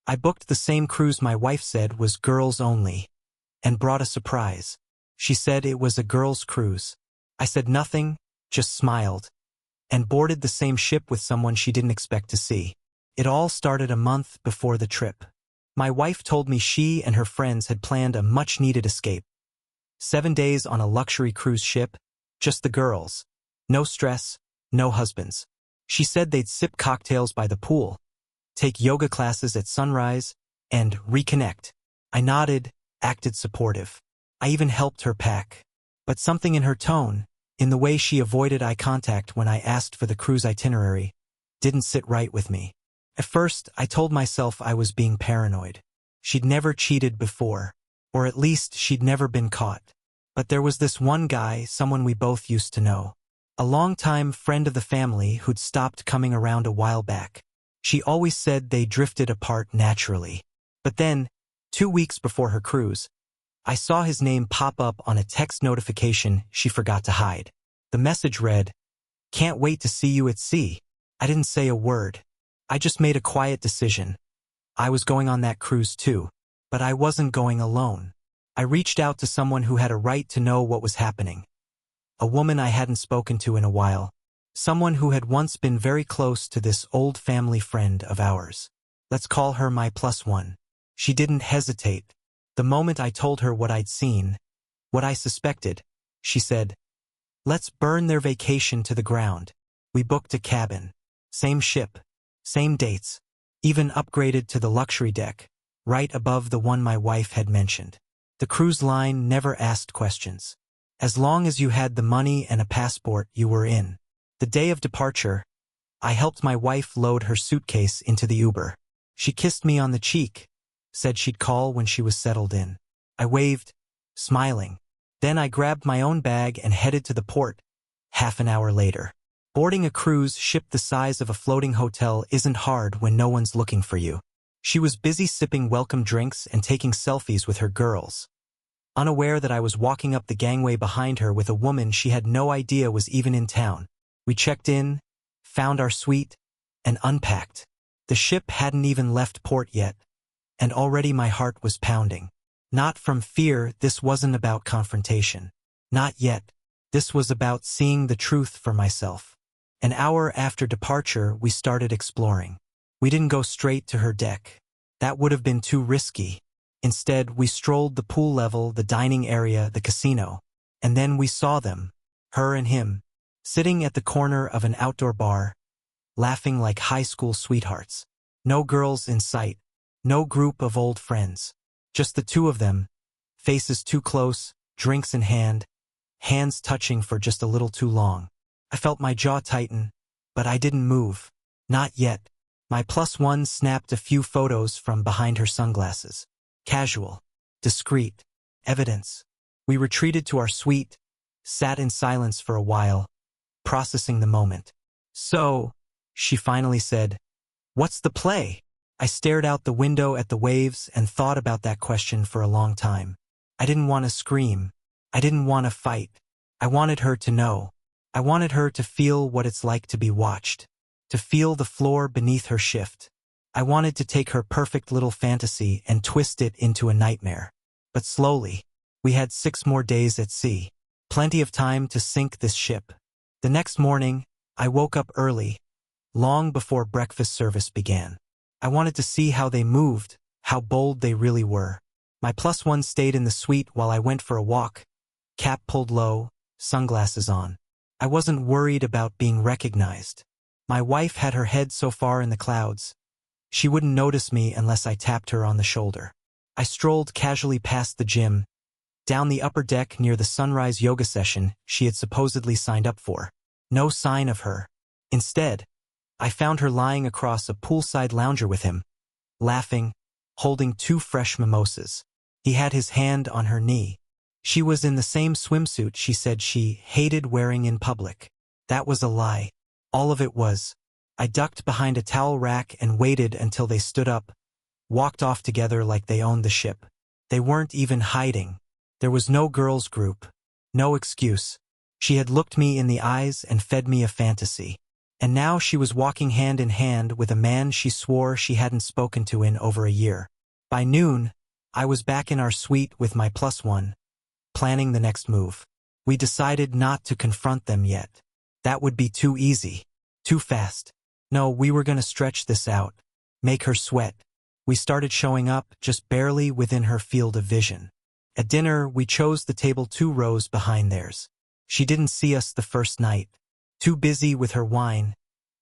I booked the same cruise my wife said was girls only, and brought a surprise. She said it was a girls' cruise. I said nothing, just smiled, and boarded the same ship with someone she didn't expect to see. It all started a month before the trip. My wife told me she and her friends had planned a much-needed escape. 7 days on a luxury cruise ship, just the girls. No stress, no husbands. She said they'd sip cocktails by the pool, take yoga classes at sunrise, and reconnect. I nodded, acted supportive. I even helped her pack. But something in her tone, in the way she avoided eye contact when I asked for the cruise itinerary, didn't sit right with me. At first, I told myself I was being paranoid. She'd never cheated before, or at least she'd never been caught. But there was this one guy, someone we both used to know. A longtime friend of the family who'd stopped coming around a while back. She always said they drifted apart naturally. But then, 2 weeks before her cruise, I saw his name pop up on a text notification she forgot to hide. The message read, "Can't wait to see you at sea." I didn't say a word. I just made a quiet decision. I was going on that cruise too, but I wasn't going alone. I reached out to someone who had a right to know what was happening. A woman I hadn't spoken to in a while. Someone who had once been very close to this old family friend of ours. Let's call her my +1. She didn't hesitate. The moment I told her what I'd seen, what I suspected, she said, "Let's burn their vacation to the ground." We booked a cabin. Same ship. Same dates. Even upgraded to the luxury deck, right above the one my wife had mentioned. The cruise line never asked questions. As long as you had the money and a passport, you were in. The day of departure, I helped my wife load her suitcase into the Uber. She kissed me on the cheek, said she'd call when she was settled in. I waved, smiling. Then I grabbed my own bag and headed to the port, half an hour later. Boarding a cruise ship the size of a floating hotel isn't hard when no one's looking for you. She was busy sipping welcome drinks and taking selfies with her girls, unaware that I was walking up the gangway behind her with a woman she had no idea was even in town. We checked in, found our suite, and unpacked. The ship hadn't even left port yet, and already my heart was pounding. Not from fear, this wasn't about confrontation. Not yet. This was about seeing the truth for myself. An hour after departure, we started exploring. We didn't go straight to her deck. That would have been too risky. Instead, we strolled the pool level, the dining area, the casino. And then we saw them, her and him, sitting at the corner of an outdoor bar, laughing like high school sweethearts. No girls in sight, no group of old friends. Just the two of them, faces too close, drinks in hand, hands touching for just a little too long. I felt my jaw tighten, but I didn't move. Not yet. My +1 snapped a few photos from behind her sunglasses. Casual, discreet, evidence. We retreated to our suite, sat in silence for a while, processing the moment. "So," she finally said, "what's the play?" I stared out the window at the waves and thought about that question for a long time. I didn't want to scream. I didn't want to fight. I wanted her to know. I wanted her to feel what it's like to be watched, to feel the floor beneath her shift. I wanted to take her perfect little fantasy and twist it into a nightmare. But slowly. We had 6 more days at sea. Plenty of time to sink this ship. The next morning, I woke up early, long before breakfast service began. I wanted to see how they moved, how bold they really were. My +1 stayed in the suite while I went for a walk, cap pulled low, sunglasses on. I wasn't worried about being recognized. My wife had her head so far in the clouds. She wouldn't notice me unless I tapped her on the shoulder. I strolled casually past the gym, down the upper deck near the sunrise yoga session she had supposedly signed up for. No sign of her. Instead, I found her lying across a poolside lounger with him, laughing, holding 2 fresh mimosas. He had his hand on her knee. She was in the same swimsuit she said she hated wearing in public. That was a lie. All of it was. I ducked behind a towel rack and waited until they stood up, walked off together like they owned the ship. They weren't even hiding. There was no girls' group. No excuse. She had looked me in the eyes and fed me a fantasy. And now she was walking hand in hand with a man she swore she hadn't spoken to in over a year. By noon, I was back in our suite with my +1, planning the next move. We decided not to confront them yet. That would be too easy. Too fast. No, we were going to stretch this out. Make her sweat. We started showing up, just barely within her field of vision. At dinner, we chose the table 2 rows behind theirs. She didn't see us the first night. Too busy with her wine.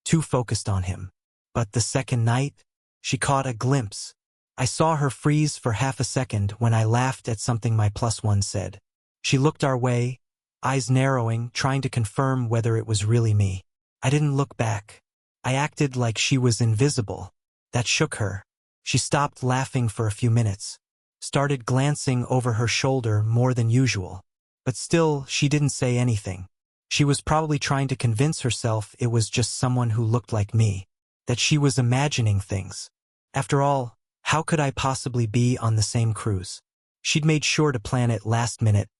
Too focused on him. But the second night, she caught a glimpse. I saw her freeze for half a second when I laughed at something my +1 said. She looked our way, eyes narrowing, trying to confirm whether it was really me. I didn't look back. I acted like she was invisible. That shook her. She stopped laughing for a few minutes, started glancing over her shoulder more than usual. But still, she didn't say anything. She was probably trying to convince herself it was just someone who looked like me, that she was imagining things. After all, how could I possibly be on the same cruise? She'd made sure to plan it last minute,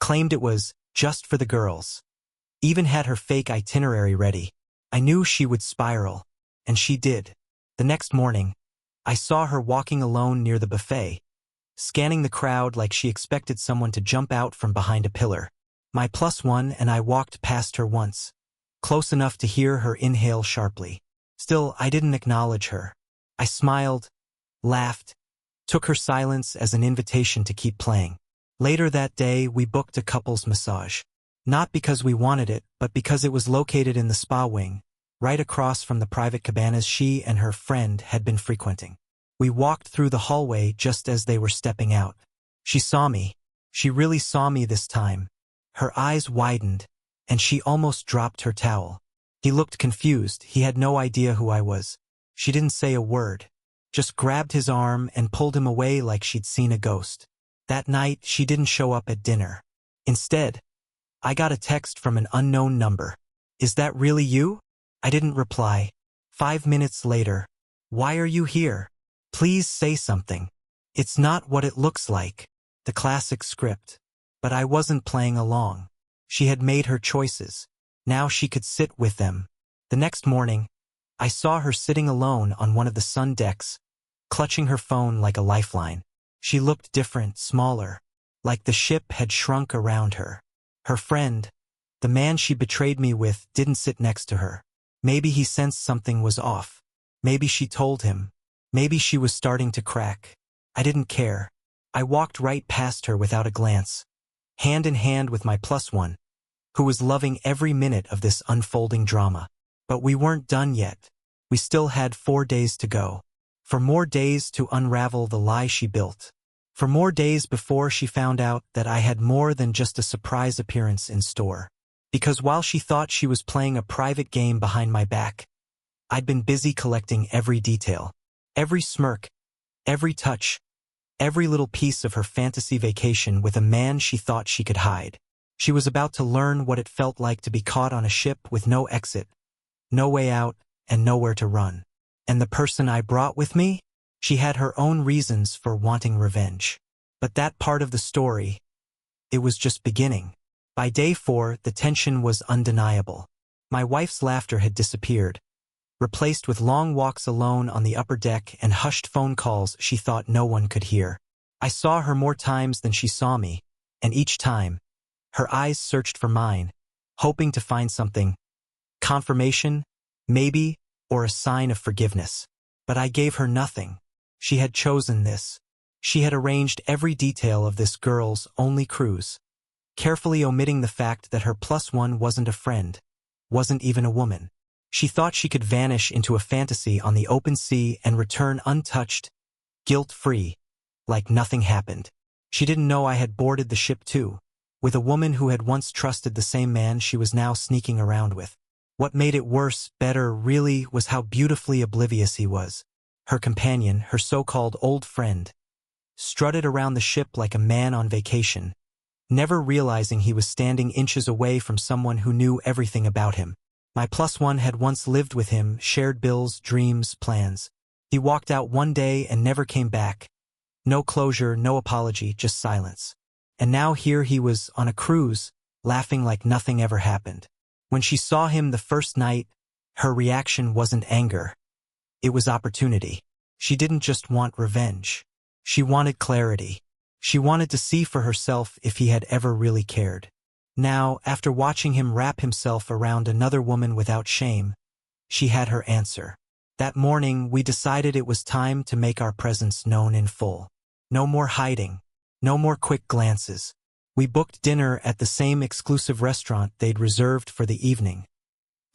claimed it was just for the girls. Even had her fake itinerary ready. I knew she would spiral, and she did. The next morning, I saw her walking alone near the buffet, scanning the crowd like she expected someone to jump out from behind a pillar. My +1 and I walked past her once, close enough to hear her inhale sharply. Still, I didn't acknowledge her. I smiled, laughed, took her silence as an invitation to keep playing. Later that day, we booked a couples massage. Not because we wanted it, but because it was located in the spa wing, right across from the private cabanas she and her friend had been frequenting. We walked through the hallway just as they were stepping out. She saw me. She really saw me this time. Her eyes widened, and she almost dropped her towel. He looked confused. He had no idea who I was. She didn't say a word, just grabbed his arm and pulled him away like she'd seen a ghost. That night, she didn't show up at dinner. Instead, I got a text from an unknown number. "Is that really you?" I didn't reply. 5 minutes later, "Why are you here? Please say something." "It's not what it looks like." The classic script. But I wasn't playing along. She had made her choices. Now she could sit with them. The next morning, I saw her sitting alone on one of the sun decks, clutching her phone like a lifeline. She looked different, smaller, like the ship had shrunk around her. Her friend, the man she betrayed me with, didn't sit next to her. Maybe he sensed something was off. Maybe she told him. Maybe she was starting to crack. I didn't care. I walked right past her without a glance, hand in hand with my +1, who was loving every minute of this unfolding drama. But we weren't done yet. We still had 4 days to go. For more days to unravel the lie she built. For more days before she found out that I had more than just a surprise appearance in store. Because while she thought she was playing a private game behind my back, I'd been busy collecting every detail. Every smirk, every touch, every little piece of her fantasy vacation with a man she thought she could hide. She was about to learn what it felt like to be caught on a ship with no exit, no way out, and nowhere to run. And the person I brought with me? She had her own reasons for wanting revenge. But that part of the story, it was just beginning. By day 4, the tension was undeniable. My wife's laughter had disappeared, replaced with long walks alone on the upper deck and hushed phone calls she thought no one could hear. I saw her more times than she saw me, and each time, her eyes searched for mine, hoping to find something. Confirmation, maybe, or a sign of forgiveness. But I gave her nothing. She had chosen this. She had arranged every detail of this girl's only cruise, carefully omitting the fact that her +1 wasn't a friend, wasn't even a woman. She thought she could vanish into a fantasy on the open sea and return untouched, guilt-free, like nothing happened. She didn't know I had boarded the ship too, with a woman who had once trusted the same man she was now sneaking around with. What made it worse, better, really, was how beautifully oblivious he was. Her companion, her so-called old friend, strutted around the ship like a man on vacation, never realizing he was standing inches away from someone who knew everything about him. My +1 had once lived with him, shared bills, dreams, plans. He walked out one day and never came back. No closure, no apology, just silence. And now here he was on a cruise, laughing like nothing ever happened. When she saw him the first night, Her reaction wasn't anger. It was opportunity. She didn't just want revenge. She wanted clarity. She wanted to see for herself if he had ever really cared. Now, after watching him wrap himself around another woman without shame, she had her answer. That morning, we decided it was time to make our presence known in full. No more hiding. No more quick glances. We booked dinner at the same exclusive restaurant they'd reserved for the evening,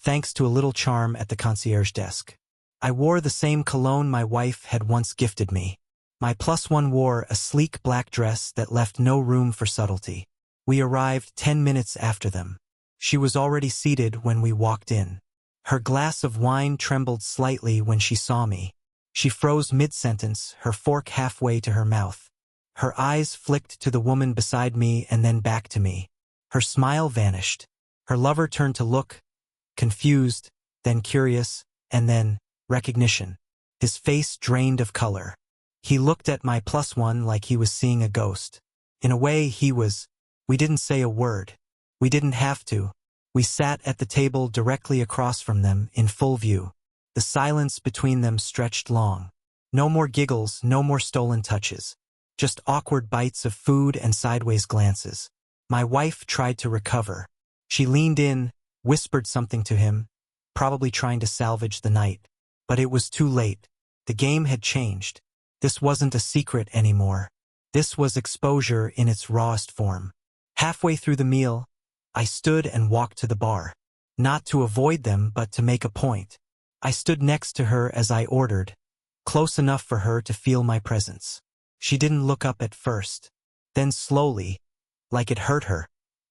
thanks to a little charm at the concierge desk. I wore the same cologne my wife had once gifted me. My +1 wore a sleek black dress that left no room for subtlety. We arrived 10 minutes after them. She was already seated when we walked in. Her glass of wine trembled slightly when she saw me. She froze mid-sentence, her fork halfway to her mouth. Her eyes flicked to the woman beside me and then back to me. Her smile vanished. Her lover turned to look, confused, then curious, and then recognition. His face drained of color. He looked at my +1 like he was seeing a ghost. In a way, he was. We didn't say a word. We didn't have to. We sat at the table directly across from them, in full view. The silence between them stretched long. No more giggles, no more stolen touches. Just awkward bites of food and sideways glances. My wife tried to recover. She leaned in, whispered something to him, probably trying to salvage the night. But it was too late. The game had changed. This wasn't a secret anymore. This was exposure in its rawest form. Halfway through the meal, I stood and walked to the bar. Not to avoid them, but to make a point. I stood next to her as I ordered, close enough for her to feel my presence. She didn't look up at first. Then slowly, like it hurt her,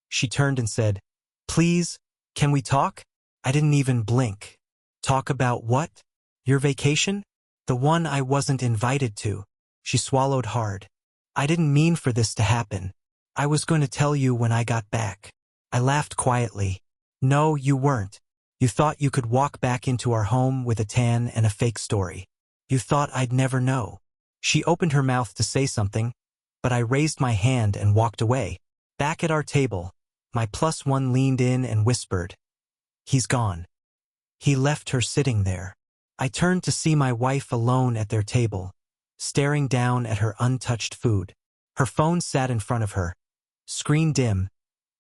she turned and said, "Please, can we talk?" I didn't even blink. Talk about what? Your vacation? The one I wasn't invited to. She swallowed hard. I didn't mean for this to happen. I was going to tell you when I got back. I laughed quietly. No, you weren't. You thought you could walk back into our home with a tan and a fake story. You thought I'd never know. She opened her mouth to say something, but I raised my hand and walked away. Back at our table, my +1 leaned in and whispered, "He's gone." He left her sitting there. I turned to see my wife alone at their table, staring down at her untouched food. Her phone sat in front of her, screen dim,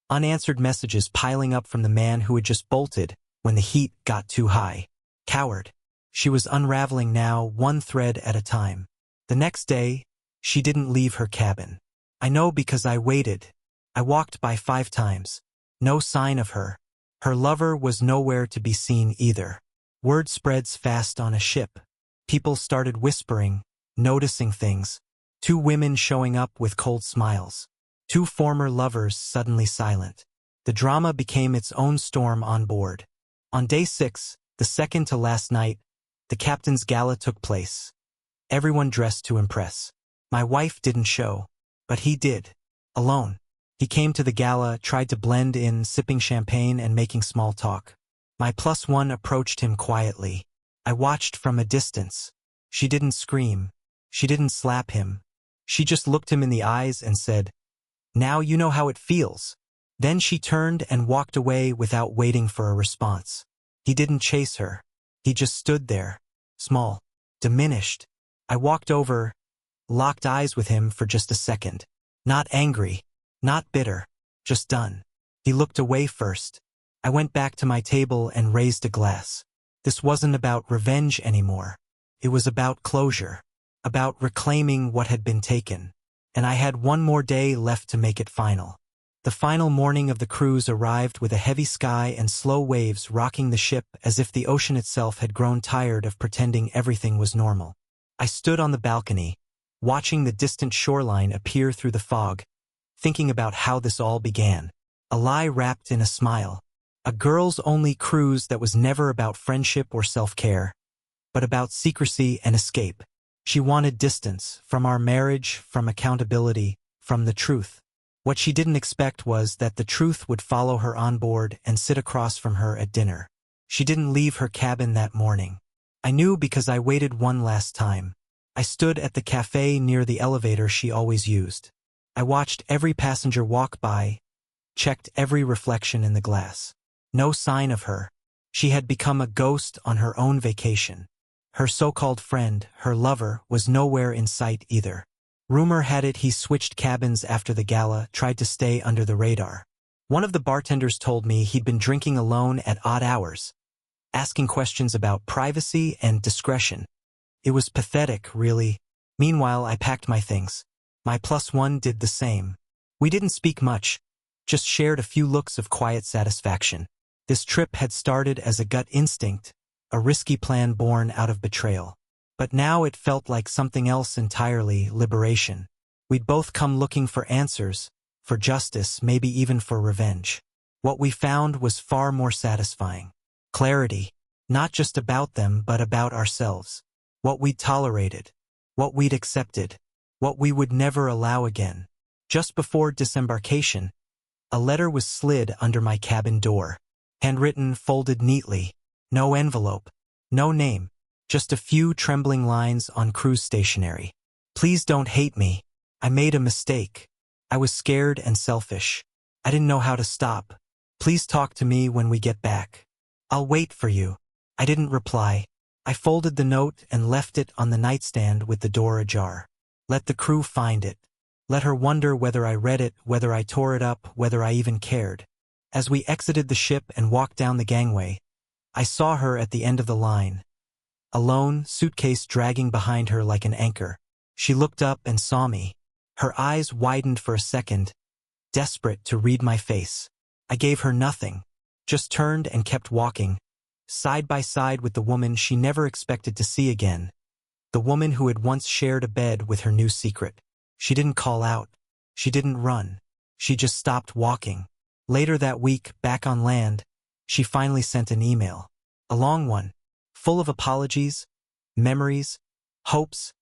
unanswered messages piling up from the man who had just bolted when the heat got too high. Coward. She was unraveling now, one thread at a time. The next day, she didn't leave her cabin. I know because I waited. I walked by 5 times. No sign of her. Her lover was nowhere to be seen either. Word spreads fast on a ship. People started whispering, noticing things. 2 women showing up with cold smiles. 2 former lovers suddenly silent. The drama became its own storm on board. On day 6, the second to last night, the captain's gala took place. Everyone dressed to impress. My wife didn't show, but he did. Alone. He came to the gala, tried to blend in, sipping champagne and making small talk. My +1 approached him quietly. I watched from a distance. She didn't scream. She didn't slap him. She just looked him in the eyes and said, "Now you know how it feels." Then she turned and walked away without waiting for a response. He didn't chase her. He just stood there, small, diminished. I walked over, locked eyes with him for just a second. Not angry, not bitter, just done. He looked away first. I went back to my table and raised a glass. This wasn't about revenge anymore. It was about closure, about reclaiming what had been taken. And I had one more day left to make it final. The final morning of the cruise arrived with a heavy sky and slow waves rocking the ship as if the ocean itself had grown tired of pretending everything was normal. I stood on the balcony, watching the distant shoreline appear through the fog, thinking about how this all began. A lie wrapped in a smile. A girls-only cruise that was never about friendship or self-care, but about secrecy and escape. She wanted distance, from our marriage, from accountability, from the truth. What she didn't expect was that the truth would follow her on board and sit across from her at dinner. She didn't leave her cabin that morning. I knew because I waited one last time. I stood at the cafe near the elevator she always used. I watched every passenger walk by, checked every reflection in the glass. No sign of her. She had become a ghost on her own vacation. Her so-called friend, her lover, was nowhere in sight either. Rumor had it he switched cabins after the gala, tried to stay under the radar. One of the bartenders told me he'd been drinking alone at odd hours, asking questions about privacy and discretion. It was pathetic, really. Meanwhile, I packed my things. My +1 did the same. We didn't speak much, just shared a few looks of quiet satisfaction. This trip had started as a gut instinct, a risky plan born out of betrayal. But now it felt like something else entirely, liberation. We'd both come looking for answers, for justice, maybe even for revenge. What we found was far more satisfying. Clarity, not just about them but about ourselves. What we'd tolerated, what we'd accepted, what we would never allow again. Just before disembarkation, a letter was slid under my cabin door. Handwritten, folded neatly. No envelope, no name, just a few trembling lines on cruise stationery. Please don't hate me. I made a mistake. I was scared and selfish. I didn't know how to stop. Please talk to me when we get back. I'll wait for you. I didn't reply. I folded the note and left it on the nightstand with the door ajar. Let the crew find it. Let her wonder whether I read it, whether I tore it up, whether I even cared. As we exited the ship and walked down the gangway, I saw her at the end of the line. Alone, suitcase dragging behind her like an anchor. She looked up and saw me. Her eyes widened for a second, desperate to read my face. I gave her nothing, just turned and kept walking, side by side with the woman she never expected to see again, the woman who had once shared a bed with her new secret. She didn't call out. She didn't run. She just stopped walking. Later that week, back on land, she finally sent an email. A long one, full of apologies, memories, hopes,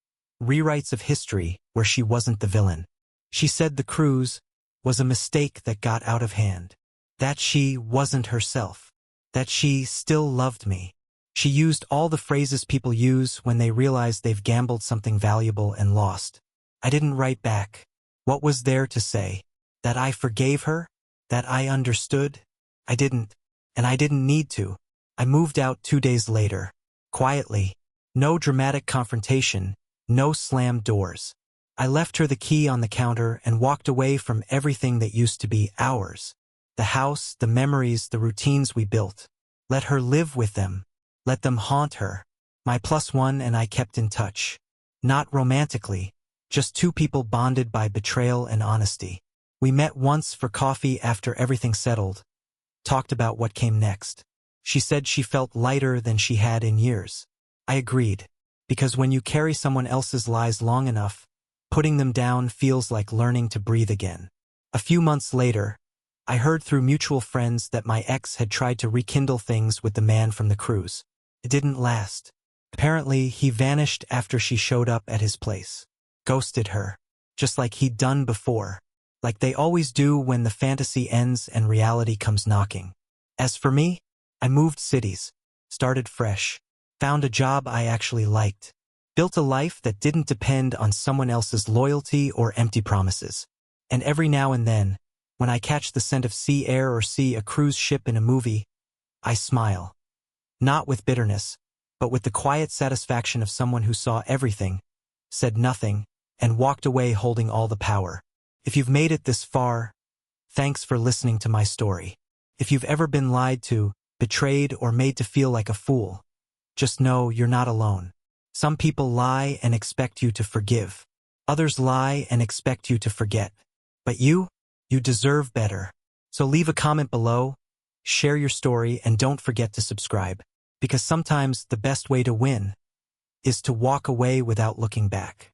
rewrites of history where she wasn't the villain. She said the cruise was a mistake that got out of hand, that she wasn't herself, that she still loved me. She used all the phrases people use when they realize they've gambled something valuable and lost. I didn't write back. What was there to say? That I forgave her? That I understood? I didn't, and I didn't need to. I moved out 2 days later, quietly. No dramatic confrontation, no slammed doors. I left her the key on the counter and walked away from everything that used to be ours. The house, the memories, the routines we built. Let her live with them. Let them haunt her. My +1 and I kept in touch. Not romantically, just two people bonded by betrayal and honesty. We met once for coffee after everything settled, talked about what came next. She said she felt lighter than she had in years. I agreed, because when you carry someone else's lies long enough, putting them down feels like learning to breathe again. A few months later, I heard through mutual friends that my ex had tried to rekindle things with the man from the cruise. It didn't last. Apparently, he vanished after she showed up at his place. Ghosted her, just like he'd done before. Like they always do when the fantasy ends and reality comes knocking. As for me, I moved cities, started fresh, found a job I actually liked, built a life that didn't depend on someone else's loyalty or empty promises. And every now and then, when I catch the scent of sea air or see a cruise ship in a movie, I smile. Not with bitterness, but with the quiet satisfaction of someone who saw everything, said nothing, and walked away holding all the power. If you've made it this far, thanks for listening to my story. If you've ever been lied to, betrayed, or made to feel like a fool, just know you're not alone. Some people lie and expect you to forgive. Others lie and expect you to forget. But you deserve better. So leave a comment below, share your story, and don't forget to subscribe. Because sometimes the best way to win is to walk away without looking back.